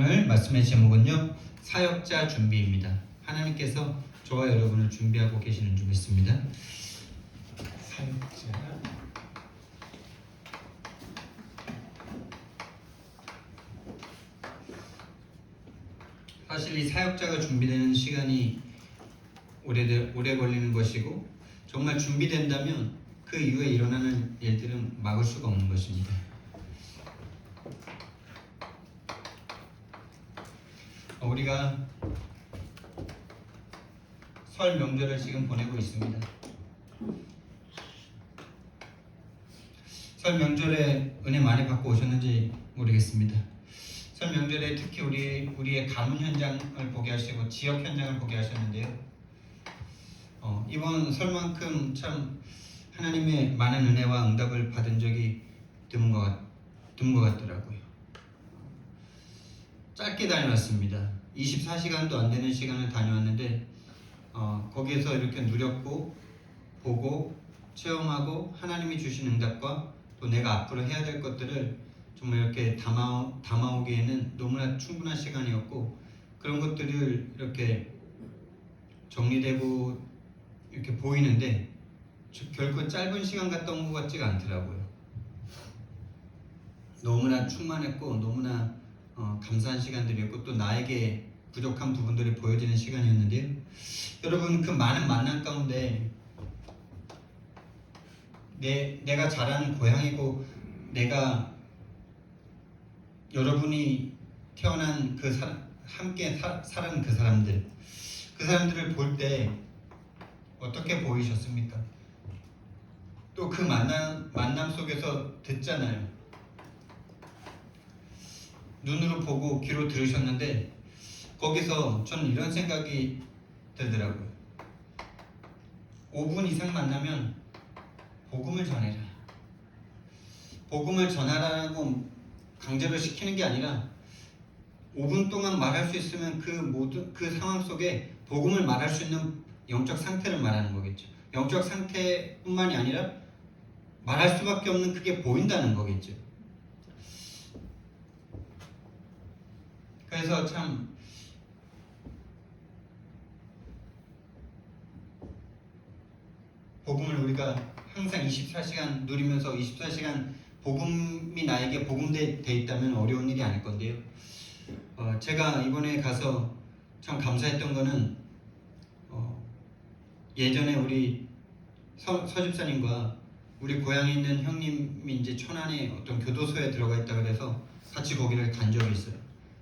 오늘 말씀의 제목은요, 사역자 준비입니다. 하나님께서 저와 여러분을 준비하고 계시는 줄 믿습니다. 사역자. 사실 이 사역자가 준비되는 시간이 오래 걸리는 것이고, 정말 준비된다면 그 이후에 일어나는 일들은 막을 수가 없는 것입니다. 우리가 설 명절을 지금 보내고 있습니다. 설 명절에 은혜 많이 받고 오셨는지 모르겠습니다. 설 명절에 특히 우리의 가문 현장을 보게 하시고 지역 현장을 보게 하셨는데요. 이번 설만큼 참 하나님의 많은 은혜와 응답을 받은 적이 드문 것 같더라고요. 짧게 다녀왔습니다. 24시간도 안 되는 시간을 다녀왔는데 거기에서 이렇게 누렸고 보고 체험하고 하나님이 주신 응답과 또 내가 앞으로 해야 될 것들을 정말 이렇게 담아오기에는 너무나 충분한 시간이었고, 그런 것들을 이렇게 정리되고 이렇게 보이는데 결코 짧은 시간 갔다 온 것 같지가 않더라고요. 너무나 충만했고 너무나 감사한 시간들이었고, 또 나에게 부족한 부분들이 보여지는 시간이었는데요. 여러분, 그 많은 만남 가운데 내가 자라는 고향이고 내가 여러분이 태어난 그 함께 살아는 그 사람들을 볼 때 어떻게 보이셨습니까? 또 그 만남 속에서 듣잖아요. 눈으로 보고 귀로 들으셨는데 거기서 저는 이런 생각이 들더라고요. 5분 이상 만나면 복음을 전해라. 복음을 전하라고 강제로 시키는 게 아니라 5분 동안 말할 수 있으면 그 상황 속에 복음을 말할 수 있는 영적 상태를 말하는 거겠죠. 영적 상태뿐만이 아니라 말할 수밖에 없는 그게 보인다는 거겠죠. 그래서 참 복음을 우리가 항상 24시간 누리면서 24시간 복음이 나에게 복음돼 있다면 어려운 일이 아닐 건데요. 제가 이번에 가서 참 감사했던 거는 예전에 우리 서집사님과 우리 고향에 있는 형님이 이제 천안에 어떤 교도소에 들어가 있다 그래서 같이 거기를 간 적이 있어요.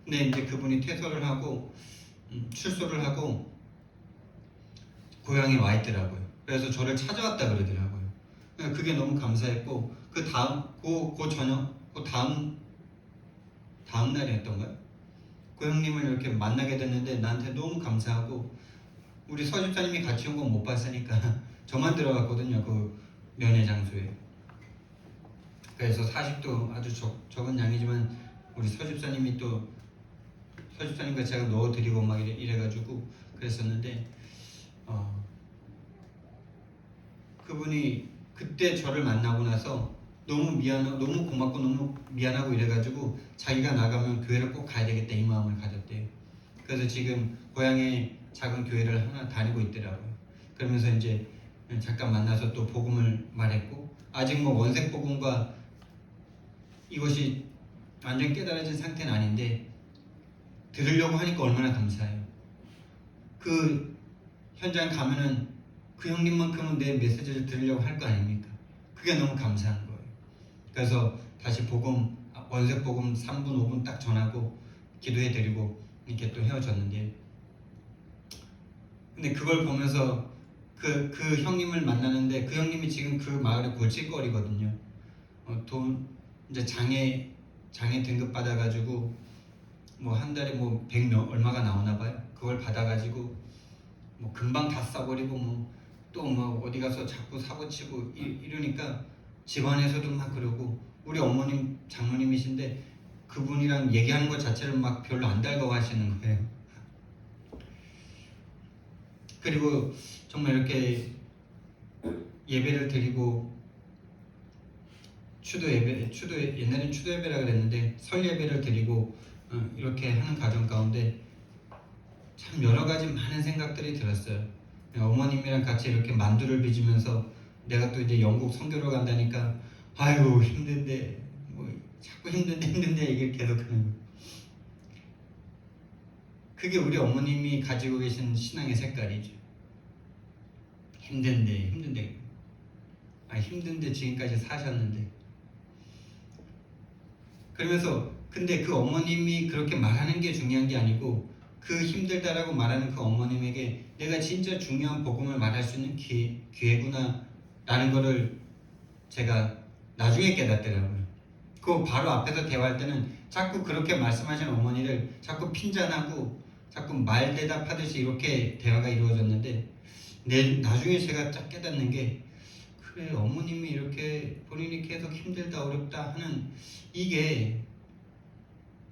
근데 이제 그분이 퇴소를 하고 출소를 하고 고향에 와 있더라고요. 그래서 저를 찾아왔다 그러더라고요. 그게 너무 감사했고, 그 다음 날이었던가요? 그 형님을 이렇게 만나게 됐는데 나한테 너무 감사하고, 우리 서집사님이 같이 온 건 못 봤으니까 저만 들어갔거든요, 그 면회 장소에. 그래서 40도 아주 적은 양이지만 우리 서집사님이 또 서집사님과 제가 넣어드리고 막 이래가지고 그랬었는데, 그분이 그때 저를 만나고 나서 너무 고맙고 너무 미안하고 이래가지고 자기가 나가면 교회를 꼭 가야 되겠다 이 마음을 가졌대요. 그래서 지금 고향에 작은 교회를 하나 다니고 있더라고요. 그러면서 이제 잠깐 만나서 또 복음을 말했고, 아직 뭐 원색 복음과 이것이 완전 깨달아진 상태는 아닌데 들으려고 하니까 얼마나 감사해요. 그 현장 가면은 그 형님만큼은 내 메시지를 들으려고 할 거 아닙니까? 그게 너무 감사한 거예요. 그래서 다시 원색 복음 3분 5분 딱 전하고 기도해드리고 이렇게 또 헤어졌는데, 근데 그걸 보면서 그 형님을 만나는데, 그 형님이 지금 그 마을의 골칫거리거든요. 돈 이제 장애 등급 받아가지고 뭐 한 달에 뭐 100몇 얼마가 나오나 봐요. 그걸 받아가지고 뭐 금방 다 써버리고 뭐 또 뭐 어디 가서 자꾸 사고치고 이러니까 집안에서도 막 그러고, 우리 어머님 장모님이신데 그분이랑 얘기하는 것 자체를 막 별로 안 달가워하시는 거예요. 그리고 정말 이렇게 예배를 드리고 옛날엔 추도 예배라 그랬는데 설 예배를 드리고 이렇게 하는 과정 가운데 참 여러 가지 많은 생각들이 들었어요. 어머님이랑 같이 이렇게 만두를 빚으면서 내가 또 이제 영국 선교로 간다니까 아이고 힘든데 뭐 자꾸 힘든데 얘기를 계속하는 거예요. 그게 우리 어머님이 가지고 계신 신앙의 색깔이죠. 힘든데 힘든데 지금까지 사셨는데 그러면서 근데 그 어머님이 그렇게 말하는 게 중요한 게 아니고 그 힘들다라고 말하는 그 어머님에게 내가 진짜 중요한 복음을 말할 수 있는 기회구나 라는 거를 제가 나중에 깨닫더라고요. 그 바로 앞에서 대화할 때는 자꾸 그렇게 말씀하시는 어머니를 자꾸 핀잔하고 자꾸 말 대답하듯이 이렇게 대화가 이루어졌는데 나중에 제가 딱 깨닫는 게 그래 어머님이 이렇게 본인이 계속 힘들다 어렵다 하는 이게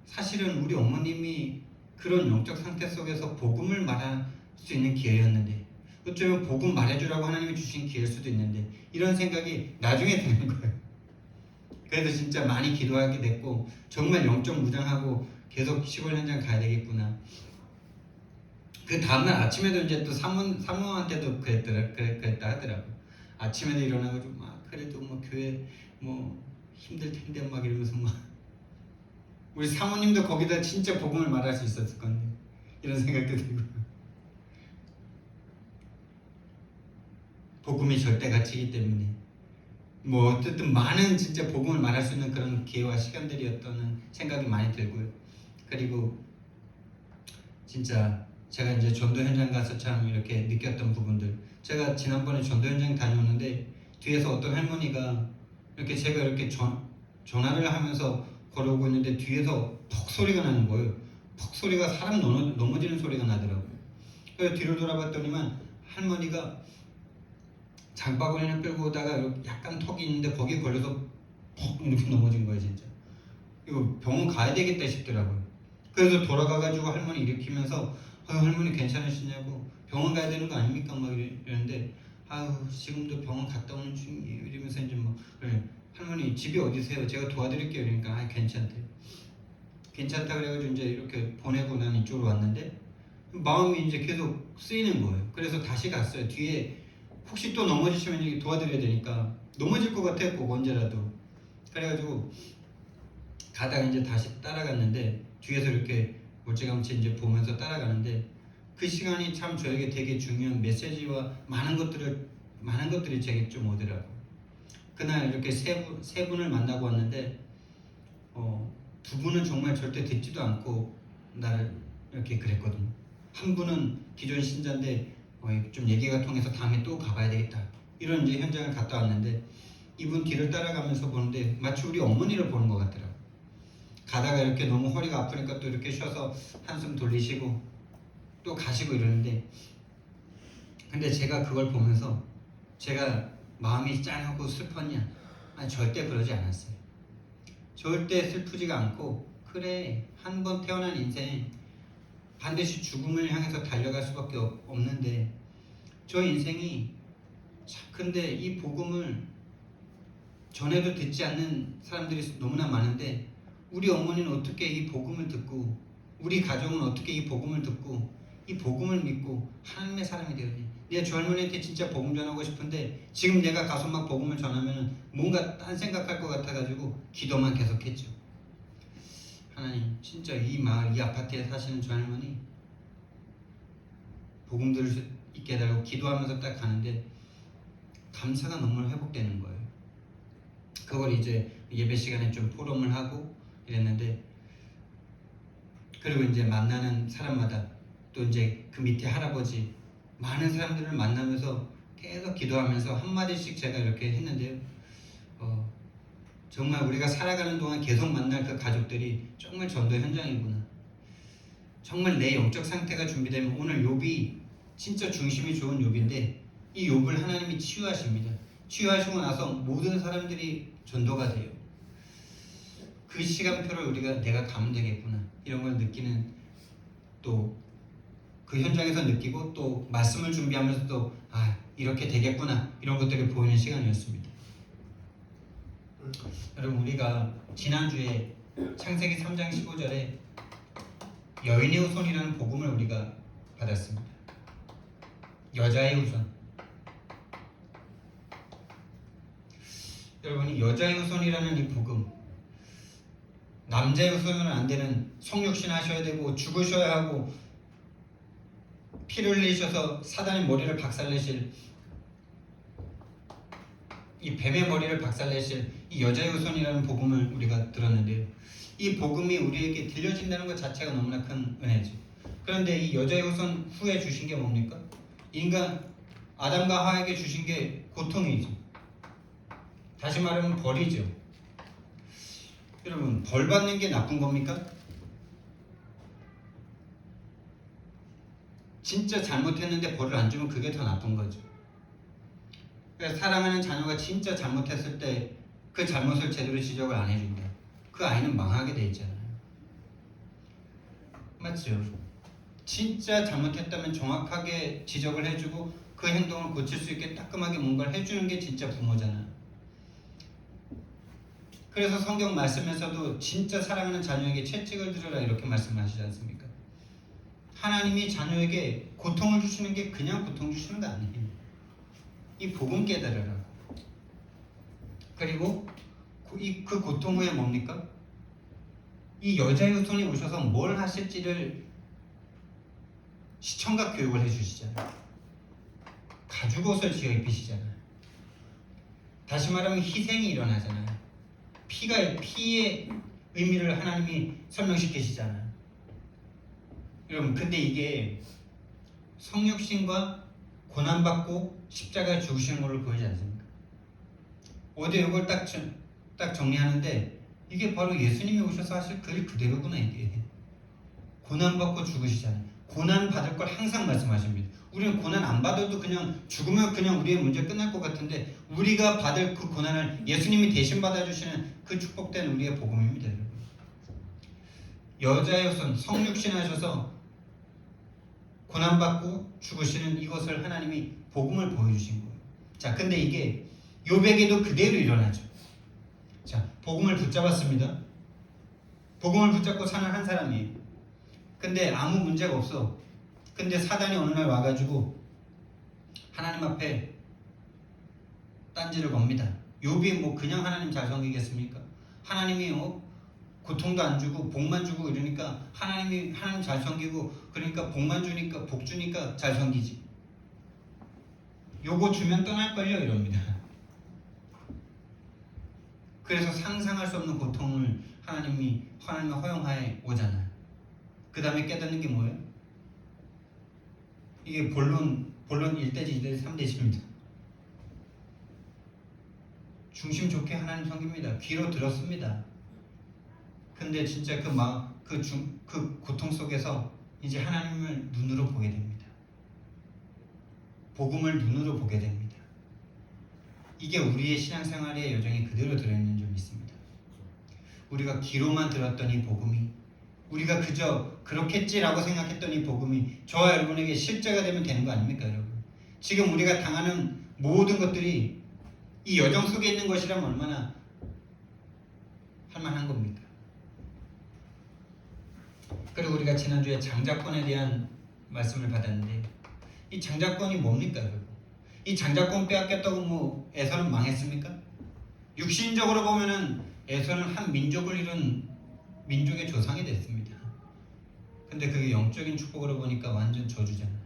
사실은 우리 어머님이 그런 영적 상태 속에서 복음을 말할 수 있는 기회였는데 어쩌면 복음 말해주라고 하나님이 주신 기회일 수도 있는데 이런 생각이 나중에 드는 거예요. 그래서 진짜 많이 기도하게 됐고 정말 영적 무장하고 계속 시골 현장 가야 되겠구나. 그 다음날 아침에도 이제 또 사모한테도 그랬다 하더라고요. 아침에도 일어나가지고 막 그래도 뭐 교회 뭐 힘들 텐데 막 이러면서 막 우리 사모님도 거기다 진짜 복음을 말할 수 있었을 건데 이런 생각도 들고 복음이 절대 가치이기 때문에 뭐 어쨌든 많은 진짜 복음을 말할 수 있는 그런 기회와 시간들이었다는 생각이 많이 들고요. 그리고 진짜 제가 이제 전도 현장 가서 참 이렇게 느꼈던 부분들 제가 지난번에 전도 현장 다녀오는데 뒤에서 어떤 할머니가 이렇게 제가 이렇게 전화를 하면서 걸어오고 있는데 뒤에서 퍽 소리가 나는 거예요. 퍽 소리가 사람 넘어지는 소리가 나더라고요. 그래서 뒤를 돌아봤더니만 할머니가 장바구니를 끌고 오다가 약간 턱이 있는데 거기에 걸려서 퍽 이렇게 넘어진 거예요. 진짜 이거 병원 가야 되겠다 싶더라고요. 그래서 돌아가가지고 할머니 일으키면서 할머니 괜찮으시냐고 병원 가야 되는 거 아닙니까? 막 이러는데 지금도 병원 갔다 오는 중이에요. 이러면서 이제 뭐 그래, 할머니 집이 어디세요? 제가 도와드릴게요. 그러니까 괜찮대요. 괜찮다 그래가지고 이제 이렇게 보내고 난 이쪽으로 왔는데 마음이 이제 계속 쓰이는 거예요. 그래서 다시 갔어요. 뒤에 혹시 또 넘어지시면 도와드려야 되니까 넘어질 것 같아요. 꼭 언제라도. 그래가지고 가다가 이제 다시 따라갔는데 뒤에서 이렇게 멀찌감치 이제 보면서 따라가는데 그 시간이 참 저에게 되게 중요한 메시지와 많은 것들이 제게 좀 오더라고요. 그날 이렇게 세 분을 만나고 왔는데 두 분은 정말 절대 듣지도 않고 나를 이렇게 그랬거든요. 한 분은 기존 신자인데 좀 얘기가 통해서 다음에 또 가봐야 되겠다 이런 이제 현장을 갔다 왔는데 이분 뒤를 따라가면서 보는데 마치 우리 어머니를 보는 것 같더라고요. 가다가 이렇게 너무 허리가 아프니까 또 이렇게 쉬어서 한숨 돌리시고 또 가시고 이러는데 근데 제가 그걸 보면서 제가 마음이 짠하고 슬펐냐? 아니 절대 그러지 않았어요. 절대 슬프지가 않고 그래 한 번 태어난 인생 반드시 죽음을 향해서 달려갈 수밖에 없는데 저 인생이 근데 이 복음을 전에도 듣지 않는 사람들이 너무나 많은데 우리 어머니는 어떻게 이 복음을 듣고 우리 가정은 어떻게 이 복음을 듣고 이 복음을 믿고 하나님의 사람이 되었니? 내가 저 할머니한테 진짜 복음 전하고 싶은데 지금 내가 가서 막 복음을 전하면 뭔가 딴 생각할 것 같아가지고 기도만 계속했죠. 하나님 진짜 이 마을 이 아파트에 사시는 저 할머니 복음 들을 수 있게 해달라고 기도하면서 딱 가는데 감사가 너무 회복되는 거예요. 그걸 이제 예배 시간에 좀 포럼을 하고 이랬는데 그리고 이제 만나는 사람마다 또 이제 그 밑에 할아버지 많은 사람들을 만나면서 계속 기도하면서 한마디씩 제가 이렇게 했는데요. 정말 우리가 살아가는 동안 계속 만날 그 가족들이 정말 전도 현장이구나. 정말 내 영적 상태가 준비되면 오늘 욥이 진짜 중심이 좋은 욥인데 이 욥을 하나님이 치유하십니다. 치유하시고 나서 모든 사람들이 전도가 돼요. 그 시간표를 내가 가면 되겠구나 이런 걸 느끼는 또 그 현장에서 느끼고 또 말씀을 준비하면서 또 이렇게 되겠구나 이런 것들이 보이는 시간이었습니다. 여러분 우리가 지난주에 창세기 3장 15절에 여인의 후손이라는 복음을 우리가 받았습니다. 여자의 후손. 여러분이 여자의 후손이라는 이 복음, 남자의 후손은 안 되는 성육신 하셔야 되고 죽으셔야 하고 피를 흘리셔서 사단의 머리를 박살내실, 이 뱀의 머리를 박살내실 이 여자의 후손이라는 복음을 우리가 들었는데요. 이 복음이 우리에게 들려진다는 것 자체가 너무나 큰 은혜죠. 그런데 이 여자의 후손 후에 주신 게 뭡니까? 인간 아담과 하와에게 주신 게 고통이죠. 다시 말하면 벌이죠. 여러분, 벌 받는 게 나쁜 겁니까? 진짜 잘못했는데 벌을 안 주면 그게 더 나쁜 거죠. 그래서 사랑하는 자녀가 진짜 잘못했을 때 그 잘못을 제대로 지적을 안 해준다. 그 아이는 망하게 돼 있잖아요. 맞죠? 진짜 잘못했다면 정확하게 지적을 해주고 그 행동을 고칠 수 있게 따끔하게 뭔가를 해주는 게 진짜 부모잖아요. 그래서 성경 말씀에서도 진짜 사랑하는 자녀에게 채찍을 들여라 이렇게 말씀하시지 않습니까? 하나님이 자녀에게 고통을 주시는 게 그냥 고통 주시는 거 아니에요. 이 복음 깨달으라고. 그리고 그 고통 후에 뭡니까? 이 여자의 후손이 오셔서 뭘 하실지를 시청각 교육을 해주시잖아요. 가죽옷을 지어 입히시잖아요. 다시 말하면 희생이 일어나잖아요. 피의 의미를 하나님이 설명시키시잖아요. 여러분, 근데 이게 성육신과 고난받고 십자가에 죽으시는 걸로 보이지 않습니까? 어제 이걸 딱 정리하는데 이게 바로 예수님이 오셔서 하실 그 일 그대로구나. 이게 고난받고 죽으시잖아요. 고난 받을 걸 항상 말씀하십니다. 우리는 고난 안 받아도 그냥 죽으면 그냥 우리의 문제 끝날 것 같은데 우리가 받을 그 고난을 예수님이 대신 받아주시는 그 축복된 우리의 복음입니다. 여러분. 여자의 후손 성육신 하셔서 고난받고 죽으시는 이것을 하나님이 복음을 보여주신 거예요. 자, 근데 이게 욥에게도 그대로 일어나죠. 자, 복음을 붙잡았습니다. 복음을 붙잡고 사는 한 사람이에요. 근데 아무 문제가 없어. 근데 사단이 어느 날 와가지고 하나님 앞에 딴지를 겁니다. 욥이 뭐 그냥 하나님 잘 섬기겠습니까? 하나님이 고통도 안 주고 복만 주고 이러니까 하나님 잘 섬기고 그러니까 복만 주니까 복 주니까 잘 섬기지. 요거 주면 떠날걸요 이럽니다. 그래서 상상할 수 없는 고통을 하나님의 허용하에 오잖아요. 그 다음에 깨닫는 게 뭐예요? 이게 본론 1대지 2대지 3대지입니다. 중심 좋게 하나님 섬깁니다. 귀로 들었습니다. 근데 진짜 그 고통 속에서 이제 하나님을 눈으로 보게 됩니다. 복음을 눈으로 보게 됩니다. 이게 우리의 신앙생활의 여정이 그대로 들어있는 줄 믿습니다. 우리가 귀로만 들었던 이 복음이 우리가 그저 그렇겠지라고 생각했던 이 복음이 저와 여러분에게 실제가 되면 되는 거 아닙니까, 여러분? 지금 우리가 당하는 모든 것들이 이 여정 속에 있는 것이라면 얼마나 할만한 겁니까? 그리고 우리가 지난주에 장자권에 대한 말씀을 받았는데 이 장자권이 뭡니까, 여러분? 이 장자권 빼앗겼다고 뭐 에서는 망했습니까? 육신적으로 보면은 에서는 한 민족을 이룬 민족의 조상이 됐습니다. 근데 그게 영적인 축복으로 보니까 완전 저주잖아요.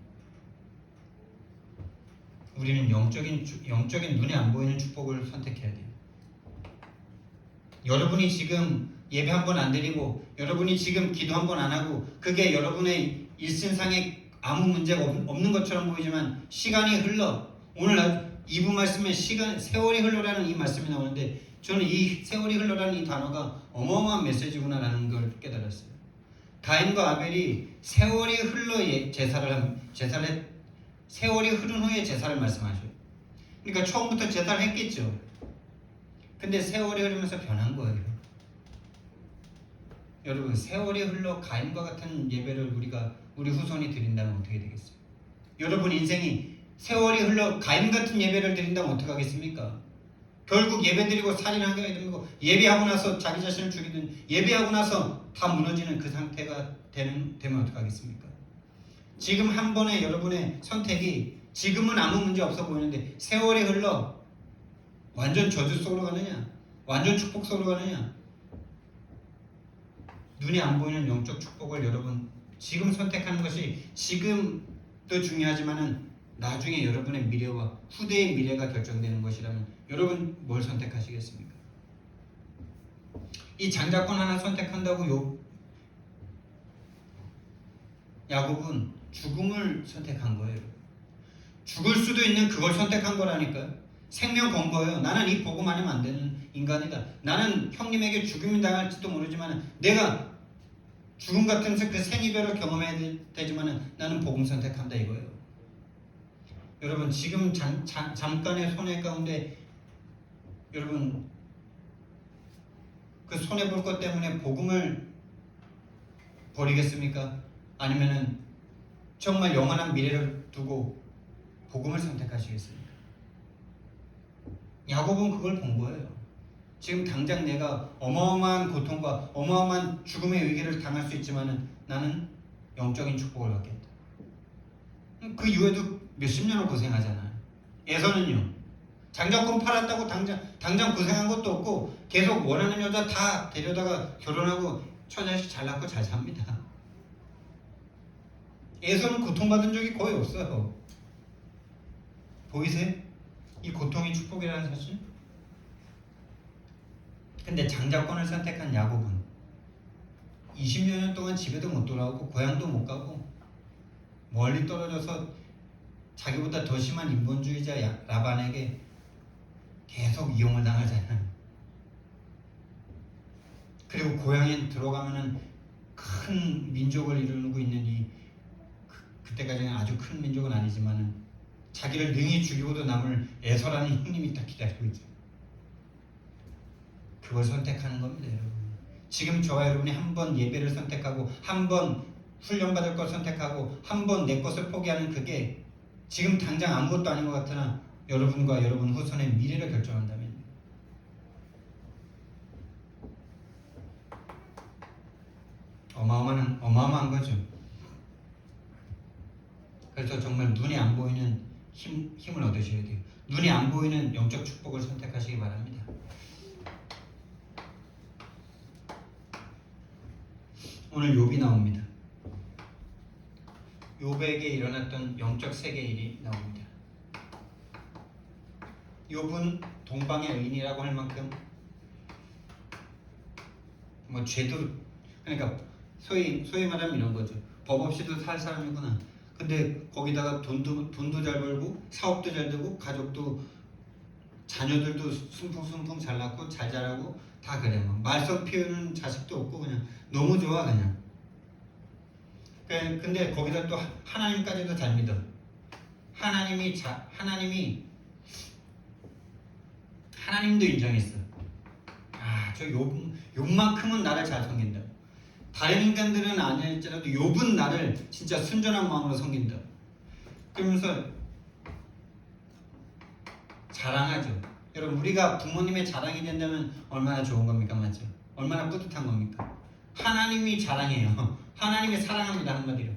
우리는 영적인 눈에 안 보이는 축복을 선택해야 돼요. 여러분이 지금 예배 한 번 안 드리고 여러분이 지금 기도 한 번 안 하고 그게 여러분의 일신상에 아무 문제가 없는 것처럼 보이지만 시간이 흘러 오늘 2부 말씀에 세월이 흘러라는 이 말씀이 나오는데 저는 이 세월이 흘러라는 이 단어가 어마어마한 메시지구나라는 걸 깨달았어요. 가인과 아벨이 세월이 흘러 세월이 흐른 후에 제사를 말씀하셔요. 그러니까 처음부터 제사를 했겠죠. 근데 세월이 흐르면서 변한 거예요. 여러분, 세월이 흘러 가인과 같은 예배를 우리 후손이 드린다면 어떻게 되겠어요? 여러분 인생이 세월이 흘러 가인 같은 예배를 드린다면 어떻게 하겠습니까? 결국 예배드리고 살인하게 되고 예배하고 나서 자기 자신을 죽이든 예배하고 나서 다 무너지는 그 상태가 되면 어떡하겠습니까? 지금 한 번의 여러분의 선택이 지금은 아무 문제 없어 보이는데 세월이 흘러 완전 저주 속으로 가느냐 완전 축복 속으로 가느냐 눈이 안 보이는 영적 축복을 여러분 지금 선택하는 것이 지금도 중요하지만은 나중에 여러분의 미래와 후대의 미래가 결정되는 것이라면 여러분 뭘 선택하시겠습니까? 이 장자권 하나 선택한다고 야곱은 죽음을 선택한 거예요. 죽을 수도 있는 그걸 선택한 거라니까요. 생명 건 거예요. 나는 이 복음 아니면 안 되는 인간이다. 나는 형님에게 죽음이 당할지도 모르지만 내가 죽음 같은 그 생이별을 경험해야 되지만 나는 복음 선택한다 이거예요. 여러분 지금 잠깐의 손해 가운데 여러분 그 손해볼 것 때문에 복음을 버리겠습니까? 아니면은 정말 영원한 미래를 두고 복음을 선택하시겠습니까? 야곱은 그걸 본 거예요. 지금 당장 내가 어마어마한 고통과 어마어마한 죽음의 위기를 당할 수 있지만은 나는 영적인 축복을 받겠다. 그 이후에도 몇십 년을 고생하잖아요. 에서는요. 장자권 팔았다고 당장 고생한 것도 없고 계속 원하는 여자 다 데려다가 결혼하고 처자식 잘 낳고 잘 삽니다. 에서는 고통받은 적이 거의 없어요. 보이세요? 이 고통이 축복이라는 사실? 근데 장자권을 선택한 야곱은 20여 년 동안 집에도 못 돌아오고 고향도 못 가고 멀리 떨어져서 자기보다 더 심한 인본주의자 라반에게 계속 이용을 당하잖아요. 그리고 고향에 들어가면은 큰 민족을 이루고 있는 그때까지는 아주 큰 민족은 아니지만은 자기를 능히 죽이고도 남을 에서라는 형님이 딱 기다리고 있죠. 그걸 선택하는 겁니다, 여러분. 지금 저와 여러분이 한 번 예배를 선택하고 한 번 훈련받을 걸 선택하고 한 번 내 것을 포기하는 그게 지금 당장 아무것도 아닌 것 같으나 여러분과 여러분 후손의 미래를 결정한다면 어마어마한 거죠. 그래서 정말 눈이 안 보이는 힘을 얻으셔야 돼요. 눈이 안 보이는 영적 축복을 선택하시기 바랍니다. 오늘 욥이 나옵니다. 욥에게 일어났던 영적 세계 일이 나옵니다. 욥은 동방의 의인이라고 할 만큼 뭐 죄도 그러니까 소위 말하면 이런 거죠. 법 없이도 살 사람이구나. 근데 거기다가 돈도 잘 벌고 사업도 잘 되고 가족도 자녀들도 순풍순풍 잘 낳고 잘 자라고 다 그래. 막 말썽 피우는 자식도 없고 그냥 너무 좋아 그냥. 근데 거기다 또 하나님까지도 잘 믿어. 하나님도 인정했어. 저 욥만큼은 나를 잘 섬긴다. 다른 인간들은 아닐지라도 욥은 나를 진짜 순전한 마음으로 섬긴다. 그러면서 자랑하죠. 여러분 우리가 부모님의 자랑이 된다면 얼마나 좋은 겁니까? 맞죠? 얼마나 뿌듯한 겁니까? 하나님이 자랑해요. 하나님이 사랑합니다. 한마디로.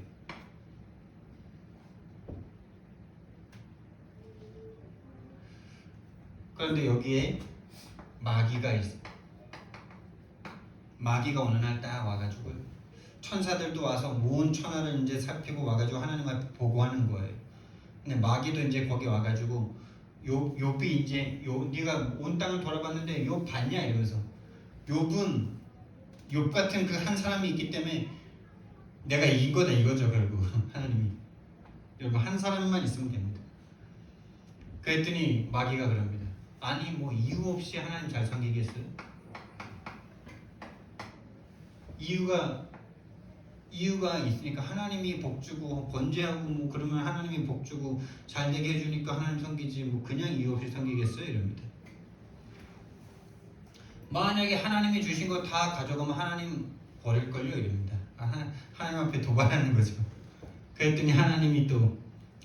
그런데 여기에 마귀가 있어. 마귀가 어느 날 딱 와가지고 천사들도 와서 온 천하를 이제 살피고 와가지고 하나님 앞에 보고하는 거예요. 근데 마귀도 이제 거기 와가지고 욥이 이제 네가 온 땅을 돌아봤는데 욥 봤냐 이러면서 욥은 욥 같은 그 한 사람이 있기 때문에 내가 이긴 거다 이거죠 결국 하나님이. 여러분 한 사람만 있으면 됩니다. 그랬더니 마귀가 그럽니다. 아니 뭐 이유 없이 하나님 잘 섬기겠어요? 이유가 있으니까 하나님이 복주고 번제하고 뭐 그러면 하나님이 복주고 잘 되게 해주니까 하나님 섬기지 뭐 그냥 이유 없이 섬기겠어요? 이럽니다. 만약에 하나님이 주신 거 다 가져가면 하나님 버릴걸요? 이럽니다. 하나님 앞에 도발하는 거죠. 그랬더니 하나님이 또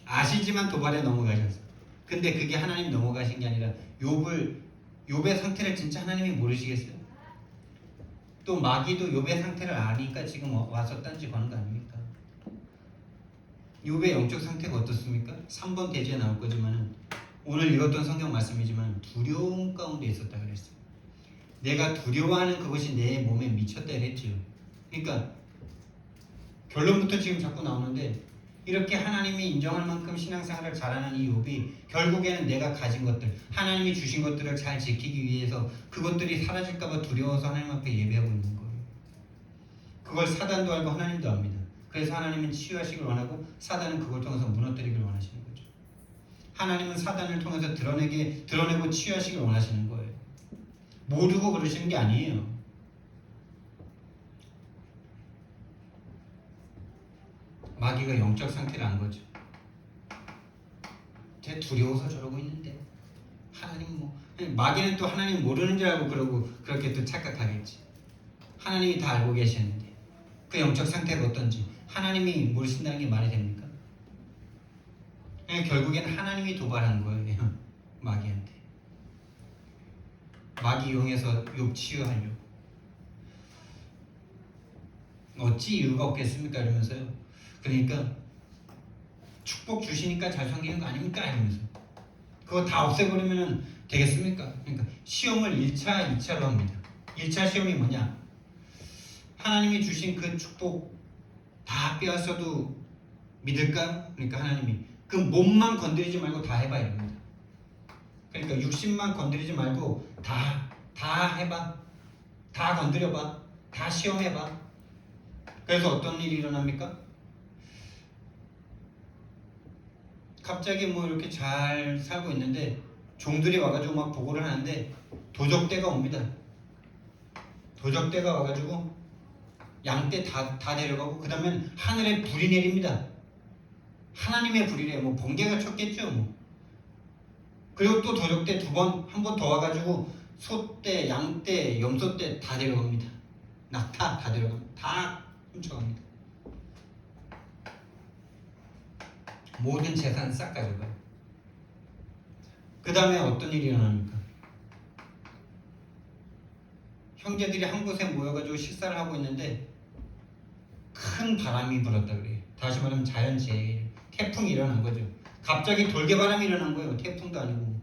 아시지만 도발에 넘어가셨어요. 근데 그게 하나님 넘어가신 게 아니라 욥을 욥의 상태를 진짜 하나님이 모르시겠어요? 또 마귀도 욥의 상태를 아니까 지금 와서 딴지 거는 거 아닙니까? 욥의 영적 상태가 어떻습니까? 3번 대지에 나올 거지만은 오늘 읽었던 성경 말씀이지만 두려움 가운데 있었다 그랬어요. 내가 두려워하는 그것이 내 몸에 미쳤다 그랬지요. 그러니까 결론부터 지금 자꾸 나오는데 이렇게 하나님이 인정할 만큼 신앙생활을 잘하는 이 욥이 결국에는 내가 가진 것들, 하나님이 주신 것들을 잘 지키기 위해서 그것들이 사라질까봐 두려워서 하나님 앞에 예배하고 있는 거예요. 그걸 사단도 알고 하나님도 압니다. 그래서 하나님은 치유하시길 원하고 사단은 그걸 통해서 무너뜨리길 원하시는 거죠. 하나님은 사단을 통해서 드러내고 치유하시길 원하시는 거예요. 모르고 그러시는 게 아니에요. 마귀가 영적 상태를 안 거죠. 쟤 두려워서 저러고 있는데 하나님 마귀는 또 하나님 모르는 줄 알고 그러고 그렇게 또 착각하겠지. 하나님이 다 알고 계시는데 그 영적 상태가 어떤지 하나님이 모르신다는 게 말이 됩니까? 결국에는 하나님이 도발한 거예요. 마귀한테. 마귀 이용해서 욥 치유하려고. 어찌 이유가 없겠습니까? 이러면서요. 그러니까 축복 주시니까 잘 섬기는 거 아닙니까? 이러면서 그거 다 없애버리면 되겠습니까? 그러니까 시험을 1차, 2차로 합니다. 1차 시험이 뭐냐? 하나님이 주신 그 축복 다 빼앗아도 믿을까? 그러니까 하나님이 그 몸만 건드리지 말고 다 해봐 이럽니다. 그러니까 육신만 건드리지 말고 다 해봐. 다 건드려봐. 다 시험해봐. 그래서 어떤 일이 일어납니까? 갑자기 이렇게 잘 살고 있는데 종들이 와가지고 막 보고를 하는데 도적대가 옵니다. 도적대가 와가지고 양떼 다 데려가고 그 다음에 하늘에 불이 내립니다. 하나님의 불이래요. 번개가 쳤겠죠. 그리고 또 도적대 한 번 더 와가지고 소떼, 양떼, 염소떼 다 데려갑니다. 낙타 다 데려갑니다. 다 훔쳐갑니다. 모든 재산 싹 가져가요. 그 다음에 어떤 일이 일어납니까? 형제들이 한 곳에 모여가지고 식사를 하고 있는데 큰 바람이 불었다 그래요. 다시 말하면 자연재해, 태풍이 일어난 거죠. 갑자기 돌개바람이 일어난 거예요. 태풍도 아니고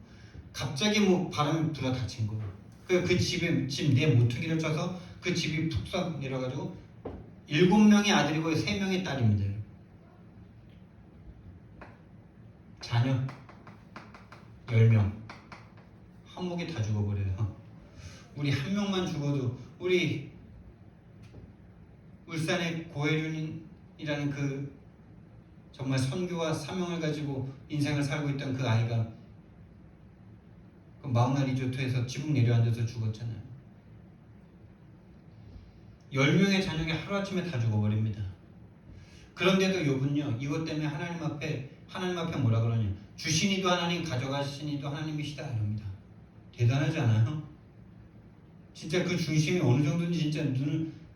갑자기 바람이 불어 닥친 거예요. 그 집에 내 모퉁이를 쳐서 그 집이 푹 내려가지고 7명의 아들이고 3명의 딸입니다. 자녀 10명 한 목에 다 죽어버려요. 우리 한 명만 죽어도 우리 울산의 고혜륜이라는 그 정말 선교와 사명을 가지고 인생을 살고 있던 그 아이가 그 마우나 리조트에서 지붕 내려앉아서 죽었잖아요. 10명의 자녀가 하루아침에 다 죽어버립니다. 그런데도 욥은요 이것 때문에 하나님 앞에 뭐라 그러냐, 주시니도 하나님, 가져가시니도 하나님이시다 이럽니다. 대단하지 않아요? 진짜 그 중심이 어느 정도인지 진짜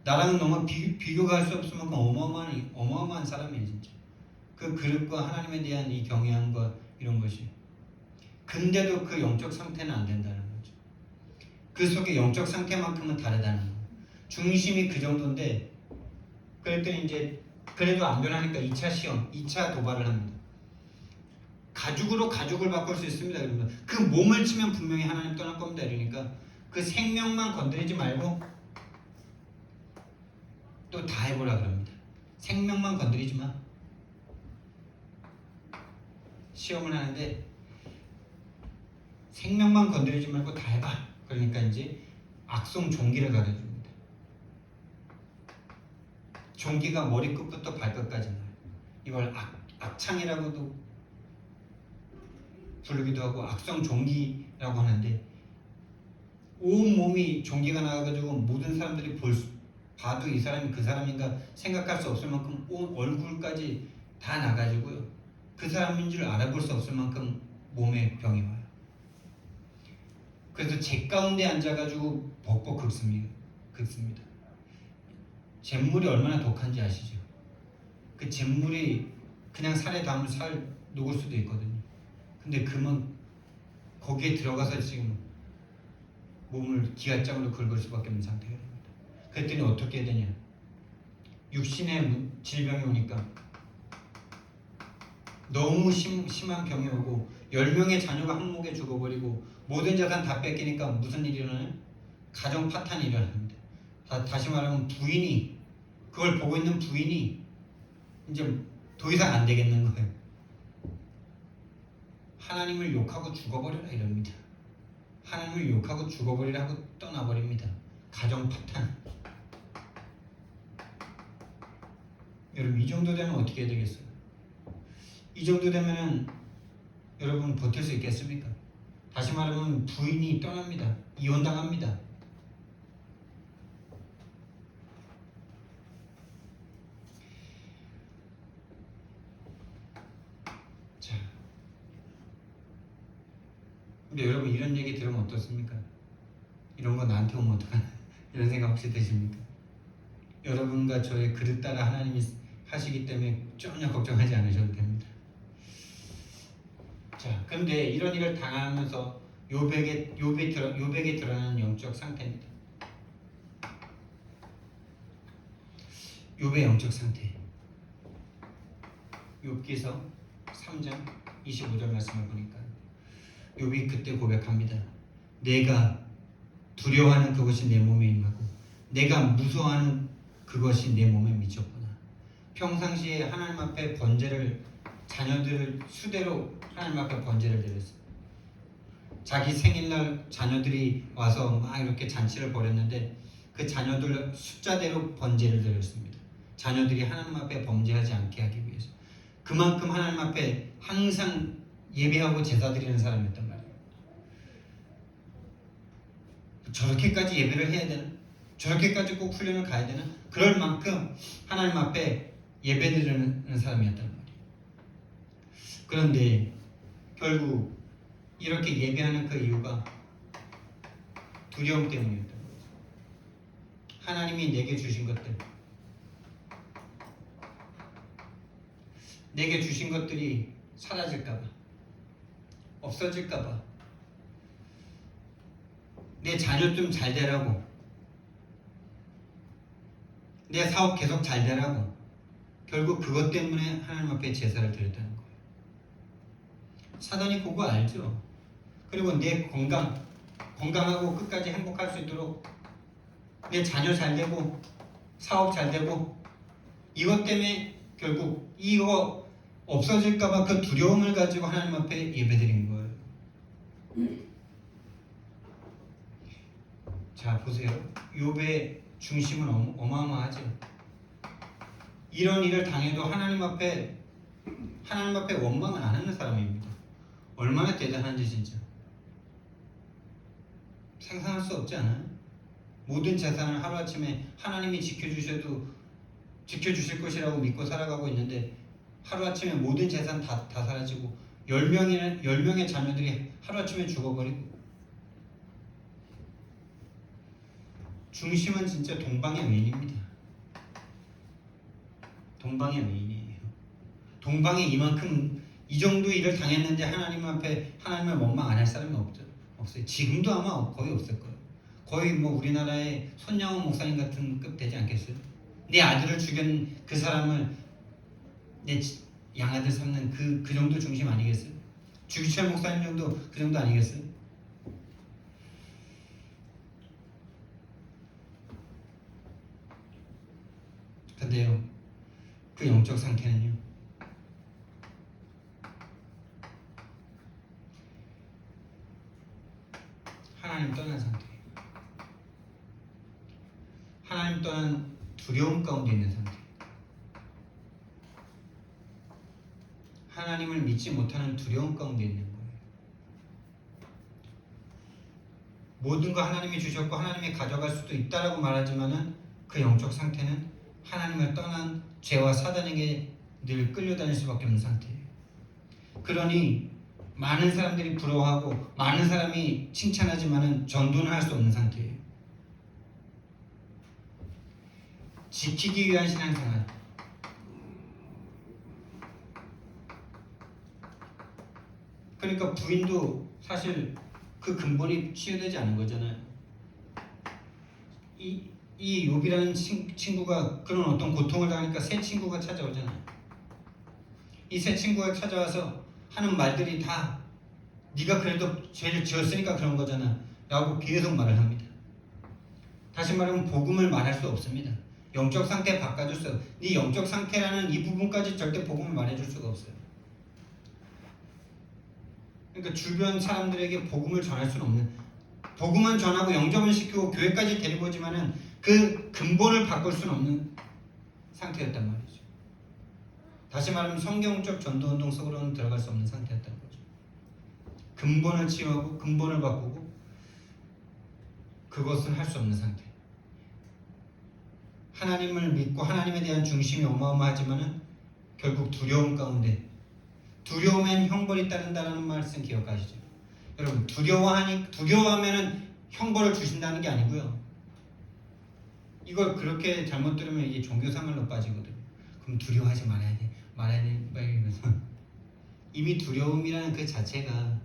나랑은 너무 비교가 할 수 없을 만큼 어마어마한 사람이에요. 진짜 그 그릇과 하나님에 대한 이 경외함과 이런 것이. 근데도 그 영적 상태는 안 된다는 거죠. 그 속에 영적 상태만큼은 다르다는 거예요. 중심이 그 정도인데 그랬더니 이제 그래도 안 변하니까 2차 시험, 2차 도발을 합니다. 가죽으로 가죽을 바꿀 수 있습니다. 그러면 그 몸을 치면 분명히 하나님 떠날 겁니다. 이러니까 그 생명만 건드리지 말고 또 다 해보라 그럽니다. 생명만 건드리지 마. 시험을 하는데 생명만 건드리지 말고 다 해봐. 그러니까 이제 악성 종기를 가르쳐줍니다. 종기가 머리끝부터 발끝까지 나요. 이걸 악창이라고도 부르기도 하고 악성 종기라고 하는데 온 몸이 종기가 나가지고 모든 사람들이 봐도 이 사람이 그 사람인가 생각할 수 없을 만큼 온 얼굴까지 다 나가지고요. 그 사람인 줄 알아볼 수 없을 만큼 몸에 병이 와요. 그래서 제 가운데 앉아가지고 벅벅 긁습니다. 잿물이 얼마나 독한지 아시죠? 그 잿물이 그냥 살에 닿으면 살 녹을 수도 있거든요. 근데 거기에 들어가서 지금 몸을 기아장으로 긁을 수밖에 없는 상태가 됩니다. 그랬더니 어떻게 되냐? 육신의 질병이 오니까 너무 심한 병이 오고 10명의 자녀가 항목에 죽어버리고 모든 재산 다 뺏기니까 무슨 일이 일어나요? 가정 파탄이 일어납니다. 다시 말하면 부인이, 그걸 보고 있는 부인이 이제 더 이상 안 되겠는 거예요. 하나님을 욕하고 죽어버려라 이럽니다. 하나님을 욕하고 죽어버리라 하고 떠나버립니다. 가정 파탄. 여러분 이 정도 되면 어떻게 해야 되겠어요? 이 정도 되면은 여러분 버틸 수 있겠습니까? 다시 말하면 부인이 떠납니다. 이혼당합니다. 자, 근데 여러분 이런 얘기 들으면 어떻습니까? 이런 거 나한테 오면 어떡하나 이런 생각 혹시 드십니까? 여러분과 저의 그릇 따라 하나님이 하시기 때문에 전혀 걱정하지 않으셔도 됩니다. 자, 그런데 이런 일을 당하면서 요백에 드러나는 영적 상태입니다. 욥의 영적 상태. 욥기서 3장 25절 말씀을 보니까 욥이 그때 고백합니다. 내가 두려워하는 그것이 내 몸에 임하고 내가 무서워하는 그것이 내 몸에 미쳤구나. 평상시에 하나님 앞에 번제를, 자녀들을 수대로 하나님 앞에 번제를 드렸어요. 자기 생일날 자녀들이 와서 막 이렇게 잔치를 벌였는데 그 자녀들 숫자대로 번제를 드렸습니다. 자녀들이 하나님 앞에 범죄하지 않게 하기 위해서. 그만큼 하나님 앞에 항상 예배하고 제사 드리는 사람이었단 말이에요. 저렇게까지 예배를 해야 되나? 저렇게까지 꼭 훈련을 가야 되나? 그럴 만큼 하나님 앞에 예배 드리는 사람이었단 말이에요. 그런데 결국 이렇게 예배하는 그 이유가 두려움 때문이었던 거죠. 하나님이 내게 주신 것들, 내게 주신 것들이 사라질까봐, 없어질까봐, 내 자녀 좀 잘 되라고, 내 사업 계속 잘 되라고, 결국 그것 때문에 하나님 앞에 제사를 드렸다는 거예요. 사단이 그거 알죠. 그리고 내 건강하고 끝까지 행복할 수 있도록 내 자녀 잘 되고 사업 잘 되고 이것 때문에 결국 이거 없어질까봐 그 두려움을 가지고 하나님 앞에 예배드린 거예요. 자 보세요. 욥의 중심은 어마어마하죠. 이런 일을 당해도 하나님 앞에 원망을 안 하는 사람입니다. 얼마나 대단한지 진짜 상상할 수 없지 않아요? 모든 재산을 하루아침에 하나님이 지켜주실 것이라고 믿고 살아가고 있는데 하루아침에 모든 재산 다 사라지고 10명의 자녀들이 하루아침에 죽어버리고 중심은 진짜 동방의 외인입니다. 동방의 외인이에요. 동방에 이만큼 이 정도 일을 당했는데 하나님 앞에 하나님을 원망 안 할 사람이 없어요. 지금도 아마 거의 없을 거예요. 거의 뭐 우리나라의 손양원 목사님 같은 급 되지 않겠어요? 내 아들을 죽인 그 사람을 내 양아들 삼는 그 정도 중심 아니겠어요? 주기철 목사님 정도 그 정도 아니겠어요? 근데요, 그 영적 상태는요, 하나님 떠난 상태예요. 하나님 떠난 두려움 가운데 있는 상태. 하나님을 믿지 못하는 두려움 가운데 있는 거예요. 모든 거 하나님이 주셨고 하나님이 가져갈 수도 있다라고 말하지만은 그 영적 상태는 하나님을 떠난 죄와 사단에게 늘 끌려다닐 수밖에 없는 상태예요. 그러니 많은 사람들이 부러워하고 많은 사람이 칭찬하지만은 전도는 할 수 없는 상태예요. 지키기 위한 신앙생활. 그러니까 부인도 사실 그 근본이 치유되지 않은 거잖아요. 이 욥이라는 친구가 그런 어떤 고통을 당하니까 새 친구가 찾아오잖아요. 이 새 친구가 찾아와서 하는 말들이 다 네가 그래도 죄를 지었으니까 그런 거잖아 라고 계속 말을 합니다. 다시 말하면 복음을 말할 수 없습니다. 영적 상태 바꿔줄 수 없어요. 네 영적 상태라는 이 부분까지 절대 복음을 말해줄 수가 없어요. 그러니까 주변 사람들에게 복음을 전할 수는 없는, 복음은 전하고 영접을 시키고 교회까지 데리고 오지만은 그 근본을 바꿀 수는 없는 상태였단 말이죠. 다시 말하면 성경적 전도운동 속으로는 들어갈 수 없는 상태였단 거죠. 근본을 치유하고 근본을 바꾸고 그것은 할 수 없는 상태. 하나님을 믿고 하나님에 대한 중심이 어마어마하지만은 결국 두려움 가운데, 두려움엔 형벌이 따른다는 말씀 기억하시죠? 여러분, 두려워하면은 형벌을 주신다는 게 아니고요. 이걸 그렇게 잘못 들으면 이게 종교생활로 빠지거든요. 그럼 두려워하지 말아야 돼 이러면서 이미 두려움이라는 그 자체가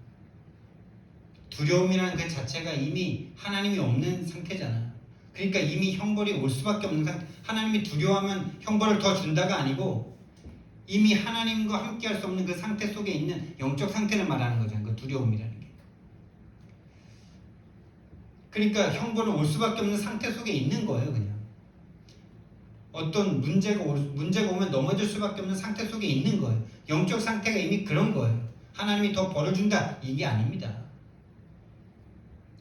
이미 하나님이 없는 상태잖아. 그러니까 이미 형벌이 올 수밖에 없는 상태. 하나님이 두려워하면 형벌을 더 준다가 아니고 이미 하나님과 함께 할 수 없는 그 상태 속에 있는 영적 상태를 말하는 거잖아요. 그 두려움이라는 게. 그러니까 형벌은 올 수밖에 없는 상태 속에 있는 거예요. 그냥 어떤 문제가 오면 넘어질 수밖에 없는 상태 속에 있는 거예요. 영적 상태가 이미 그런 거예요. 하나님이 더 벌을 준다 이게 아닙니다.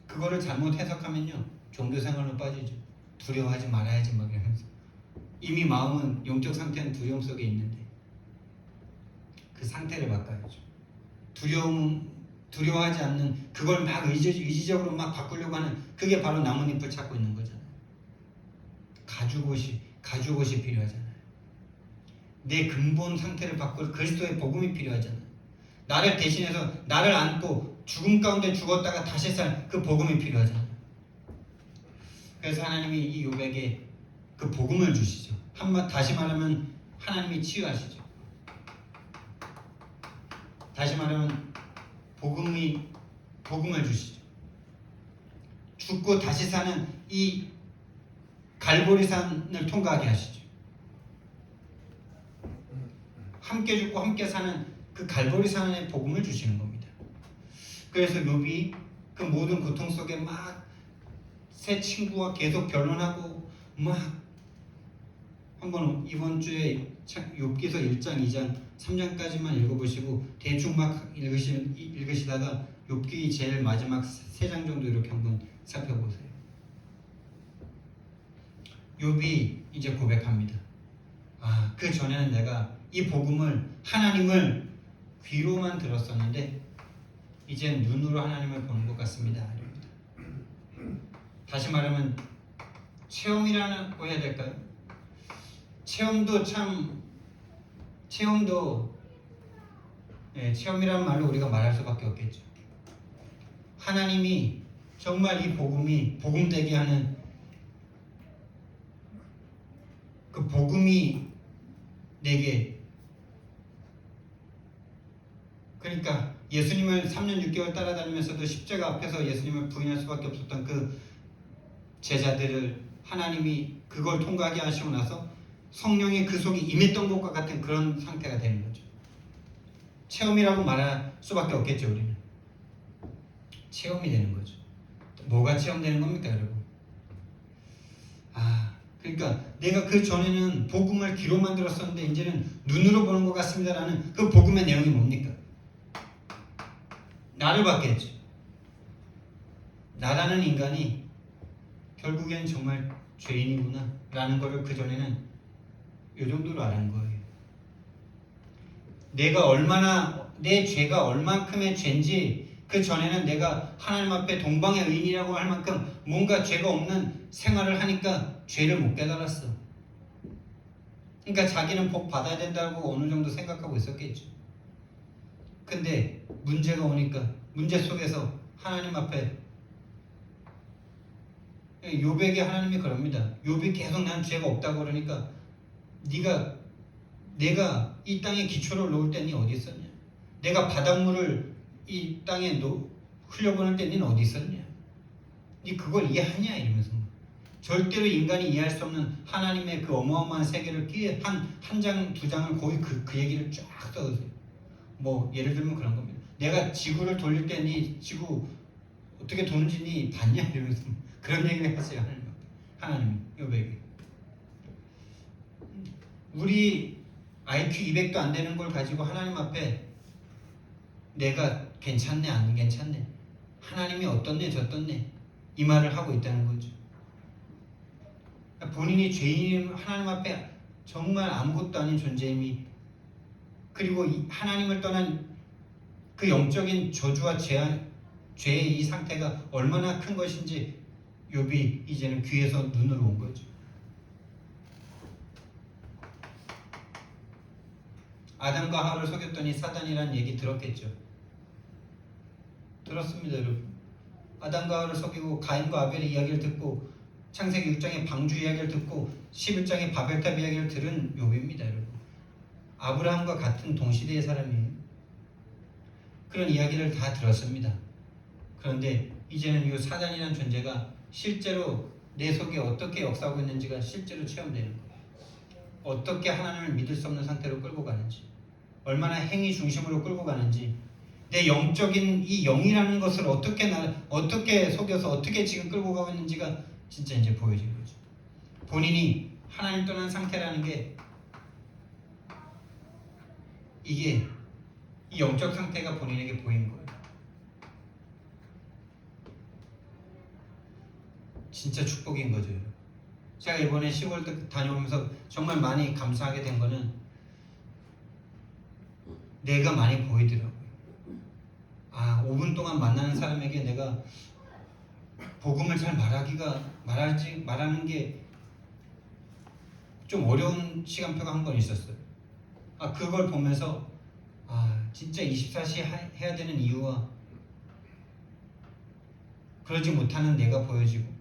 그거를 잘못 해석하면요 종교생활로 빠지죠. 두려워하지 말아야지 막 이러면서 이미 마음은 영적 상태는 두려움 속에 있는데 그 상태를 바꿔야죠. 두려워하지 않는 그걸 막 의지적으로 막 바꾸려고 하는 그게 바로 나뭇잎을 찾고 있는 거잖아요. 가죽옷이 필요하잖아요. 내 근본 상태를 바꿀 그리스도의 복음이 필요하잖아요. 나를 대신해서 나를 안고 죽음 가운데 죽었다가 다시 살 그 복음이 필요하잖아요. 그래서 하나님이 이 욥에게 그 복음을 주시죠. 다시 말하면 하나님이 치유하시죠. 다시 말하면 복음을 주시죠. 죽고 다시 사는 이 갈보리산을 통과하게 하시죠. 함께 죽고 함께 사는 그 갈보리산의 복음을 주시는 겁니다. 그래서 욥이 그 모든 고통 속에 막 새 친구와 계속 변론하고 막 한번 이번 주에 욥기서 1장, 2장, 3장까지만 읽어보시고 대충 막 읽으시다가 욥기 제일 마지막 3장 정도 이렇게 한번 살펴보세요. 욥이 이제 고백합니다. 그 전에는 내가 이 복음을 하나님을 귀로만 들었었는데 이젠 눈으로 하나님을 보는 것 같습니다. 다시 말하면 체험이라고 해야 될까요? 체험이라는 말로 우리가 말할 수밖에 없겠죠. 하나님이 정말 이 복음이 복음되게 하는 그 복음이 내게, 그러니까 예수님을 3년 6개월 따라다니면서도 십자가 앞에서 예수님을 부인할 수밖에 없었던 그 제자들을 하나님이 그걸 통과하게 하시고 나서 성령의 그 속에 임했던 것과 같은 그런 상태가 되는 거죠. 체험이라고 말할 수밖에 없겠죠. 우리는 체험이 되는 거죠. 뭐가 체험되는 겁니까 여러분? 그러니까 내가 그 전에는 복음을 귀로만 들었었는데 이제는 눈으로 보는 것 같습니다라는 그 복음의 내용이 뭡니까? 나를 받겠죠. 나라는 인간이 결국엔 정말 죄인이구나 라는 것을 그 전에는 이 정도로 아는 거예요. 내 죄가 얼만큼의 죄인지 그 전에는 내가 하나님 앞에 동방의 의인이라고 할 만큼 뭔가 죄가 없는 생활을 하니까 죄를 못 깨달았어. 그러니까 자기는 복 받아야 된다고 어느 정도 생각하고 있었겠죠. 근데 문제가 오니까 문제 속에서 하나님 앞에 욥에게 하나님이 그럽니다. 욥이 계속 난 죄가 없다고 그러니까 내가 이 땅에 기초를 놓을 때 니 어디 있었냐? 내가 바닷물을 이 땅에 흘려보낼 때 니는 어디 있었냐? 니 그걸 이해하냐? 이러면서 절대로 인간이 이해할 수 없는 하나님의 그 어마어마한 세계를 한 장, 두 장을 거의 그 얘기를 쫙 써주세요. 뭐 예를 들면 그런 겁니다. 내가 지구를 돌릴 때 니 지구 어떻게 도는지 니 봤냐 이러면서 그런 얘기를 했어요. 하나님이 욥에게. 우리 IQ 200도 안 되는 걸 가지고 하나님 앞에 내가 괜찮네 안 괜찮네 하나님이 어떻네 저떻네 이 말을 하고 있다는 거죠. 본인이 죄인 하나님 앞에 정말 아무것도 아닌 존재임이, 그리고 하나님을 떠난 그 영적인 저주와 죄의 이 상태가 얼마나 큰 것인지 욥이 이제는 귀에서 눈으로 온 거죠. 아담과 하와를 속였더니 사단이라는 얘기 들었겠죠. 들었습니다, 여러분. 아담과 하와를 속이고 가인과 아벨의 이야기를 듣고 창세기 6장의 방주 이야기를 듣고 11장의 바벨탑 이야기를 들은 욥입니다, 여러분. 아브라함과 같은 동시대의 사람이에요. 그런 이야기를 다 들었습니다. 그런데 이제는 이 사단이라는 존재가 실제로 내 속에 어떻게 역사하고 있는지가 실제로 체험되는 거예요. 어떻게 하나님을 믿을 수 없는 상태로 끌고 가는지, 얼마나 행위 중심으로 끌고 가는지, 내 영적인 이 영이라는 것을 어떻게 속여서 어떻게 지금 끌고 가고 있는지가 진짜 이제 보여진 거죠. 본인이 하나님 떠난 상태라는 게, 이게 이 영적 상태가 본인에게 보이는 거예요. 진짜 축복인 거죠. 제가 이번에 시골 다녀오면서 정말 많이 감사하게 된 거는 내가 많이 보이더라고요. 5분 동안 만나는 사람에게 내가 복음을 잘 말하는 게 좀 어려운 시간표가 한 번 있었어요. 그걸 보면서 진짜 24시 해야 되는 이유와 그러지 못하는 내가 보여지고,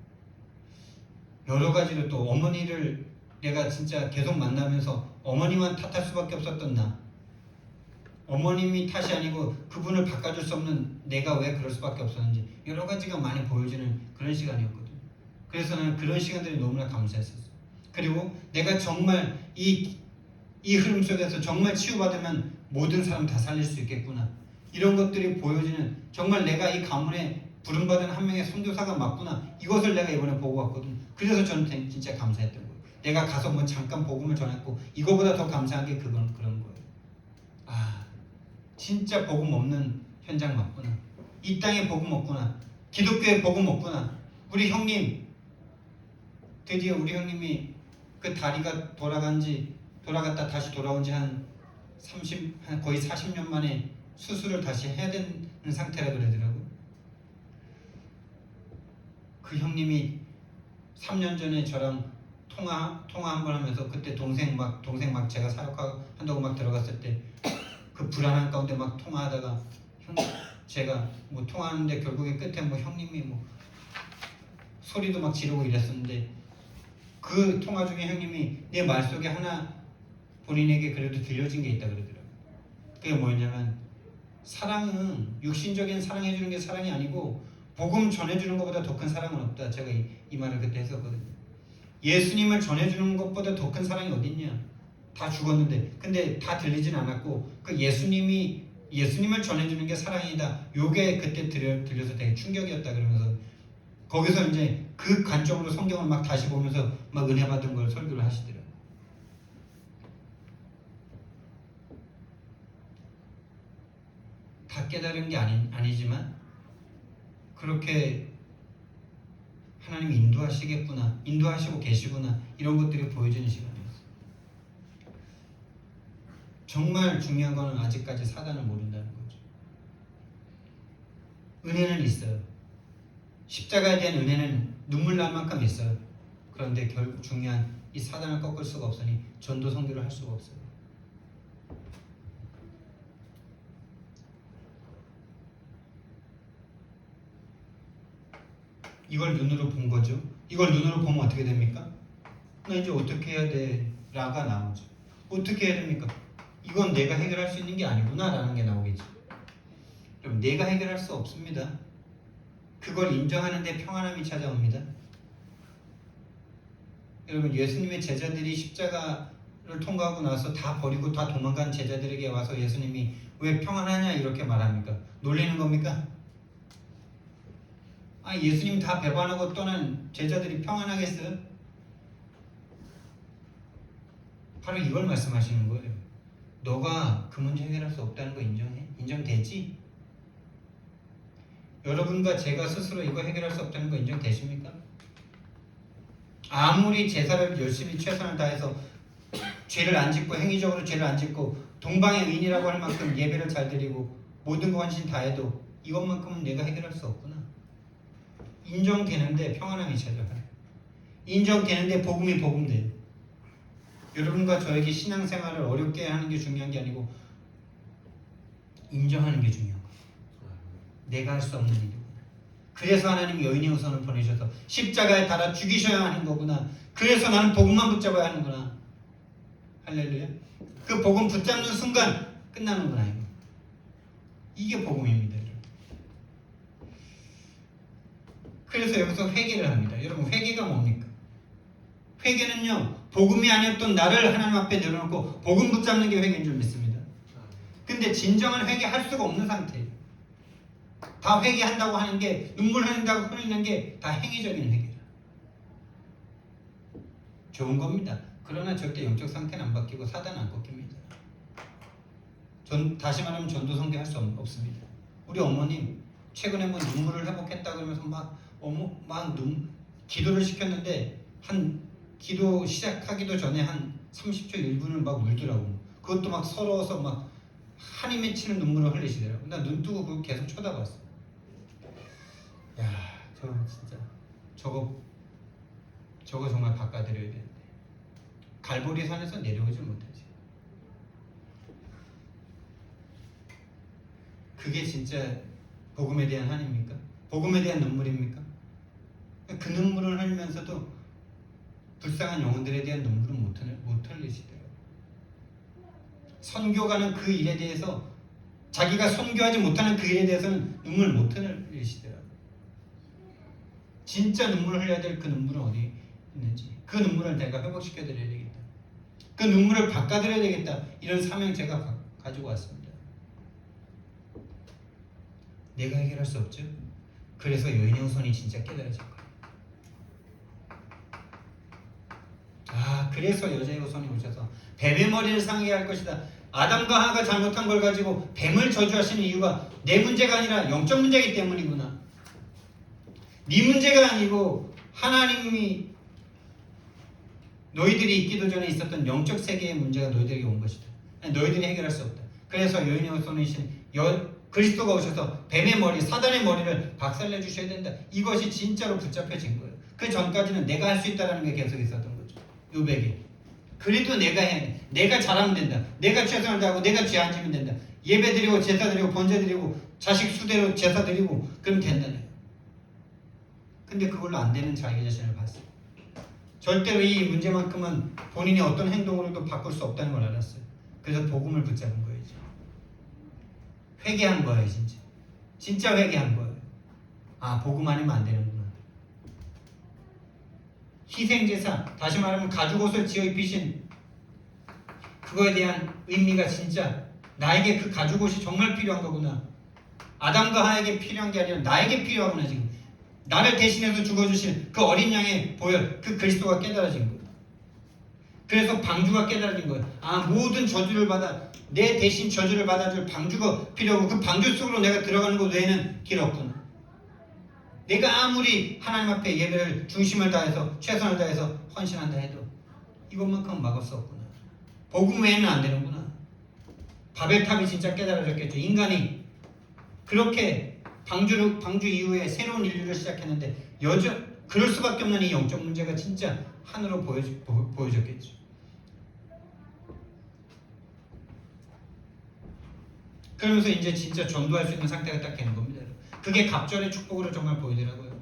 여러 가지로 또 어머니를 내가 진짜 계속 만나면서 어머니만 탓할 수밖에 없었던 나, 어머님이 탓이 아니고 그분을 바꿔줄 수 없는 내가 왜 그럴 수밖에 없었는지 여러 가지가 많이 보여지는 그런 시간이었거든요. 그래서 나는 그런 시간들이 너무나 감사했었어요. 그리고 내가 정말 이 흐름 속에서 정말 치유받으면 모든 사람 다 살릴 수 있겠구나, 이런 것들이 보여지는, 정말 내가 이 가문에 부름받은 한 명의 선교사가 맞구나, 이것을 내가 이번에 보고 왔거든. 그래서 저는 진짜 감사했던 거예요. 내가 가서 뭐 잠깐 복음을 전했고 이거보다 더 감사한 게 그런 거예요. 진짜 복음 없는 현장 맞구나, 이 땅에 복음 없구나, 기독교에 복음 없구나. 우리 형님, 드디어 우리 형님이 그 다리가 돌아갔다 다시 돌아온 지 한 거의 40년 만에 수술을 다시 해야 되는 상태라 그러더라고요. 그 형님이 3년 전에 저랑 통화 한 번 하면서, 그때 동생 막 제가 사역한다고 막 들어갔을 때 그 불안한 가운데 막 통화하다가 제가 뭐 통화하는데 결국에 끝에 뭐 형님이 뭐 소리도 막 지르고 이랬었는데, 그 통화 중에 형님이 내 말 속에 하나 본인에게 그래도 들려진 게 있다 그러더라고요. 그게 뭐였냐면, 사랑은 육신적인 사랑해주는 게 사랑이 아니고 복음 전해주는 것보다 더 큰 사랑은 없다. 제가 이 말을 그때 했었거든요. 예수님을 전해주는 것보다 더 큰 사랑이 어딨냐. 다 죽었는데, 근데 다 들리진 않았고 그 예수님을 전해주는 게 사랑이다. 요게 그때 들려서 되게 충격이었다 그러면서, 거기서 이제 그 관점으로 성경을 막 다시 보면서 막 은혜 받은 걸 설교를 하시더라고요. 다 깨달은 게 아니지만 그렇게 하나님이 인도하시고 계시구나, 이런 것들이 보여지는 시간이었어요. 정말 중요한 거는 아직까지 사단을 모른다는 거죠. 은혜는 있어요. 십자가에 대한 은혜는 눈물 날 만큼 있어요. 그런데 결국 중요한 이 사단을 꺾을 수가 없으니 전도 선교를 할 수가 없어요. 이걸 눈으로 본 거죠. 이걸 눈으로 보면 어떻게 됩니까? 나 이제 어떻게 해야 돼? 라가 나오죠. 어떻게 해야 됩니까? 이건 내가 해결할 수 있는 게 아니구나 라는 게 나오겠죠. 그럼 내가 해결할 수 없습니다. 그걸 인정하는데 평안함이 찾아옵니다. 여러분 예수님의 제자들이 십자가를 통과하고 나서 다 버리고 다 도망간 제자들에게 와서 예수님이 왜 평안하냐 이렇게 말합니까? 놀리는 겁니까? 아, 예수님 다 배반하고 떠난 제자들이 평안하겠어요? 바로 이걸 말씀하시는 거예요. 너가 그 문제 해결할 수 없다는 거 인정해? 인정되지? 여러분과 제가 스스로 이거 해결할 수 없다는 거 인정되십니까? 아무리 제사를 열심히 최선을 다해서 죄를 안 짓고 행위적으로 죄를 안 짓고 동방의 의인이라고 할 만큼 예배를 잘 드리고 모든 거 헌신 다 해도 이것만큼은 내가 해결할 수 없구나. 인정되는데 평안함이 찾아가요. 인정되는데 복음이 복음돼요. 여러분과 저에게 신앙생활을 어렵게 하는 게 중요한 게 아니고 인정하는 게 중요한 거예요. 내가 할 수 없는 일이구나. 그래서 하나님 여인의 후손을 보내셔서 십자가에 달아 죽이셔야 하는 거구나. 그래서 나는 복음만 붙잡아야 하는구나. 할렐루야. 그 복음 붙잡는 순간 끝나는구나. 이게 복음입니다. 여러분. 그래서 여기서 회개를 합니다. 여러분 회개가 뭡니까? 회개는요 복음이 아니었던 나를 하나님 앞에 내려놓고 복음 붙잡는 게 회개인 줄 믿습니다. 근데 진정한 회개할 수가 없는 상태예요. 다 회개한다고 하는 게 눈물 흘린다고 흘리는 게 다 행위적인 회개라. 좋은 겁니다. 그러나 절대 영적 상태는 안 바뀌고 사단은 안 꺾입니다. 다시 말하면 전도성대 할 수 없습니다. 우리 어머님 최근에 뭐 눈물을 회복했다 그러면서 기도를 시켰는데 한 기도 시작하기도 전에 한 30초 1분을 막 울더라고. 그것도 막 서러워서 막 한이 맺히는 눈물을 흘리시더라고. 나 눈 뜨고 그거 계속 쳐다봤어. 야, 저 진짜 저거 정말 바꿔드려야 되는데 갈보리 산에서 내려오지 못하지. 그게 진짜 복음에 대한 한입니까? 복음에 대한 눈물입니까? 그 눈물을 흘리면서도 불쌍한 영혼들에 대한 눈물은 못 흘리시더라고요. 선교가는 그 일에 대해서 자기가 선교하지 못하는 그 일에 대해서는 눈물 못 흘리시더라고요. 진짜 눈물을 흘려야 될 그 눈물은 어디 있는지 그 눈물을 내가 회복시켜드려야 되겠다. 그 눈물을 바꿔드려야 되겠다. 이런 사명 제가 가지고 왔습니다. 내가 해결할 수 없죠. 그래서 여인의 후손이 진짜 깨달아질 거예요. 그래서 여자의 후손이 오셔서 뱀의 머리를 상하게 할 것이다. 아담과 하와가 잘못한 걸 가지고 뱀을 저주하시는 이유가 내 문제가 아니라 영적 문제이기 때문이구나. 네 문제가 아니고 하나님이 너희들이 있기도 전에 있었던 영적 세계의 문제가 너희들에게 온 것이다. 너희들이 해결할 수 없다. 그래서 여인의 후손이신 그리스도가 오셔서 뱀의 머리, 사단의 머리를 박살내 주셔야 된다. 이것이 진짜로 붙잡혀진 거예요. 그 전까지는 내가 할 수 있다는 게 계속 있었던 거죠. 요백에. 그래도 내가 해. 내가 잘하면 된다. 내가 최선을 다하고 내가 죄 안 지면 된다. 예배 드리고 제사 드리고 번제 드리고 자식 수대로 제사 드리고 그럼 된다네. 근데 그걸로 안 되는 자기 자신을 봤어요. 절대로 이 문제만큼은 본인이 어떤 행동으로도 바꿀 수 없다는 걸 알았어요. 그래서 복음을 붙잡은 거예요. 회개한 거예요. 진짜 회개한 거예요. 복음 아니면 안 되는구나. 희생제사, 다시 말하면 가죽옷을 지어 입히신 그거에 대한 의미가 진짜 나에게 그 가죽옷이 정말 필요한 거구나. 아담과 하에게 필요한 게 아니라 나에게 필요하구나. 지금 나를 대신해서 죽어주신 그 어린 양의 보혈, 그 그리스도가 깨달아진 거예요. 그래서 방주가 깨달아진 거예요. 모든 저주를 받아 내 대신 저주를 받아줄 방주가 필요하고 그 방주 속으로 내가 들어가는 것 외에는 길 없구나. 내가 아무리 하나님 앞에 예배를 중심을 다해서 최선을 다해서 헌신한다 해도 이것만큼은 막을 수 없구나. 복음 외에는 안 되는구나. 바벨탑이 진짜 깨달아졌겠죠. 인간이 그렇게 방주 이후에 새로운 인류를 시작했는데 그럴 수밖에 없는 이 영적 문제가 진짜 하늘로 보여졌겠죠. 그러면서 이제 진짜 전도할 수 있는 상태가 딱 되는 겁니다. 그게 갑절의 축복으로 정말 보이더라고요.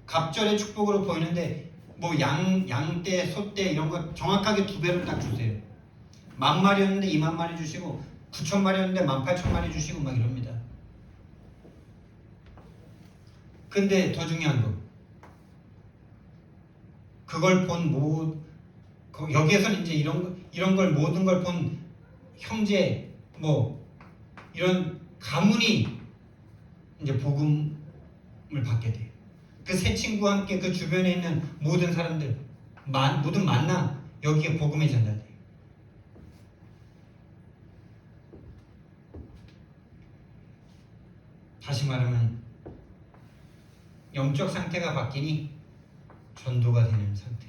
갑절의 축복으로 보이는데 뭐 양떼, 소떼 이런 거 정확하게 2배로 딱 주세요. 10,000마리였는데 20,000마리 주시고 9,000마리였는데 18,000마리 주시고 막 이럽니다. 근데 더 중요한 거 그걸 본 여기에서는 이제 이런 걸 모든 걸 본 형제 뭐 이런 가문이 이제 복음을 받게 돼요. 그 새 친구와 함께 그 주변에 있는 모든 사람들 모든 만남 여기에 복음이 전달돼요. 다시 말하면 영적 상태가 바뀌니 전도가 되는 상태,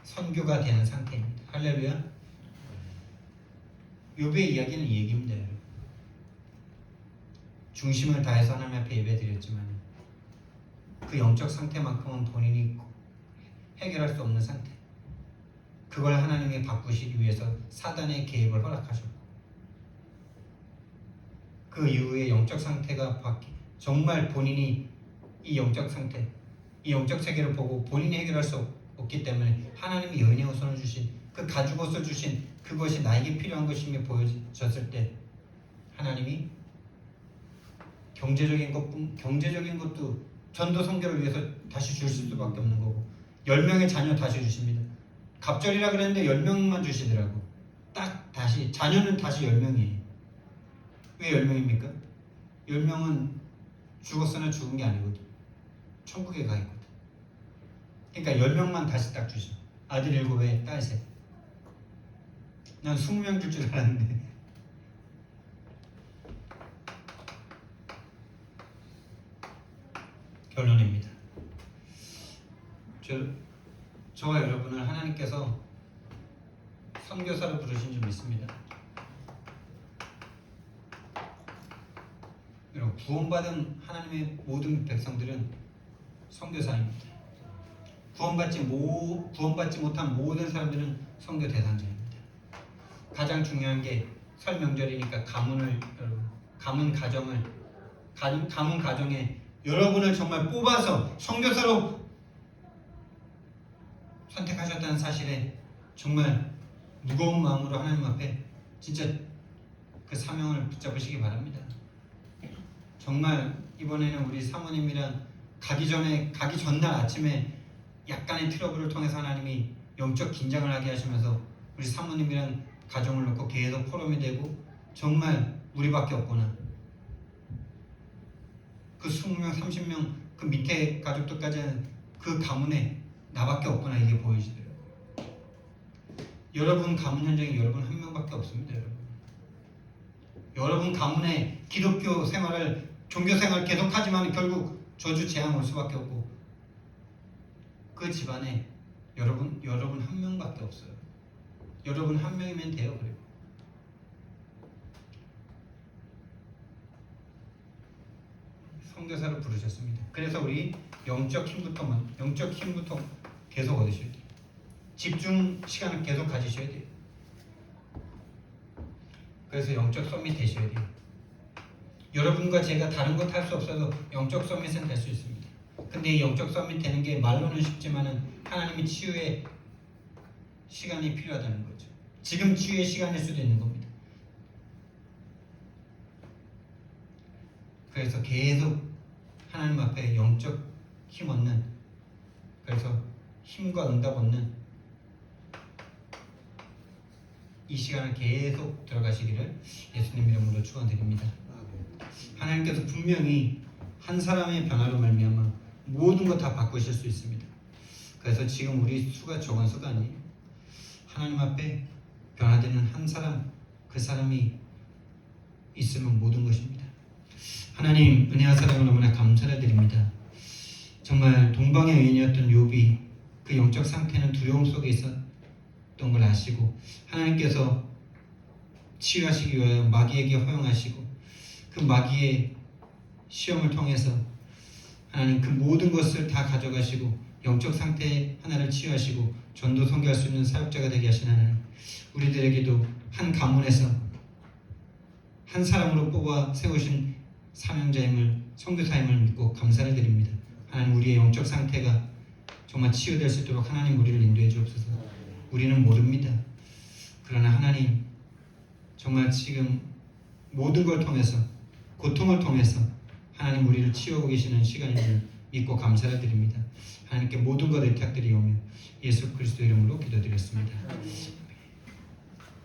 선교가 되는 상태입니다. 할렐루야. 욥의 이야기는 이 얘기입니다. 여러분. 중심을 다해서 하나님 앞에 예배드렸지만 그 영적 상태만큼은 본인이 해결할 수 없는 상태, 그걸 하나님이 바꾸시기 위해서 사단의 개입을 허락하셨고, 그 이후에 영적 상태가 정말 본인이 이 영적 상태, 이 영적 세계를 보고 본인이 해결할 수 없기 때문에 하나님이 여인의 후손을 주신 그 가죽옷을 주신 그것이 나에게 필요한 것임이 보여졌을 때 하나님이 경제적인 것도 전도 선교를 위해서 다시 주실 수밖에 없는 거고, 10명의 자녀 다시 주십니다. 갑절이라 그랬는데 10명만 주시더라고. 딱 다시 자녀는 다시 10명이에요. 왜 10명입니까? 10명은 죽었으나 죽은 게 아니거든. 천국에 가 있거든. 그러니까 10명만 다시 딱 주셔. 아들 7에 딸 3. 난 20명 줄 줄 알았는데. 결론입니다. 저와 여러분을 하나님께서 선교사로 부르신 줄 믿습니다. 여러분, 구원받은 하나님의 모든 백성들은 선교사입니다. 구원받지 못한 모든 사람들은 선교 대상자입니다. 가장 중요한 게 설 명절이니까 가문 가정에 여러분을 정말 뽑아서 선교사로 선택하셨다는 사실에 정말 무거운 마음으로 하나님 앞에 진짜 그 사명을 붙잡으시기 바랍니다. 정말 이번에는 우리 사모님이랑 가기 전날 아침에 약간의 트러블을 통해서 하나님이 영적 긴장을 하게 하시면서 우리 사모님이랑 가정을 놓고 계속 포럼이 되고, 정말 우리밖에 없구나, 그 20명 30명 그 밑에 가족들까지는 그 가문에 나밖에 없구나, 이게 보여지더라고요. 여러분 가문 현장에 여러분 한 명밖에 없습니다. 여러분 가문에 기독교 생활을, 종교 생활을 계속하지만 결국 저주 재앙 올 수밖에 없고, 그 집안에 여러분 한 명밖에 없어요. 여러분 한 명이면 돼요. 그리고 선교사로 부르셨습니다. 그래서 우리 영적 힘부터 계속 얻으셔야 돼요. 집중 시간을 계속 가지셔야 돼요. 그래서 영적 서밋 되셔야 돼요. 여러분과 제가 다른 것 할 수 없어도 영적 서밋은 될 수 있습니다. 근데 이 영적 서밋 되는 게 말로는 쉽지만은 하나님이 치유의 시간이 필요하다는 거죠. 지금 치유의 시간일 수도 있는 겁니다. 그래서 계속 하나님 앞에 영적 힘 얻는, 그래서 힘과 응답 얻는 이 시간을 계속 들어가시기를 예수님 이름으로 축원드립니다. 하나님께서 분명히 한 사람의 변화로 말미암아 모든 것 다 바꾸실 수 있습니다. 그래서 지금 우리 수가 적은 수가 아니에요. 하나님 앞에 변화되는 한 사람, 그 사람이 있으면 모든 것입니다. 하나님 은혜와 사랑을 너무나 감사를 드립니다. 정말 동방의 여인이었던 욥이 그 영적 상태는 두려움 속에 있었던 걸 아시고 하나님께서 치유하시기 위하여 마귀에게 허용하시고 그 마귀의 시험을 통해서 하나님 그 모든 것을 다 가져가시고 영적 상태 하나를 치유하시고 전도 선교할 수 있는 사역자가 되게 하신 하나님, 우리들에게도 한 가문에서 한 사람으로 뽑아 세우신 사명자임을, 선교사임을 믿고 감사를 드립니다. 하나님, 우리의 영적 상태가 정말 치유될 수 있도록 하나님 우리를 인도해 주옵소서. 우리는 모릅니다. 그러나 하나님, 정말 지금 모든 걸 통해서, 고통을 통해서 하나님 우리를 치유하고 계시는 시간인 줄 믿고 감사를 드립니다. 하나님께 모든 것 의탁드리오며 예수 그리스도 이름으로 기도드렸습니다.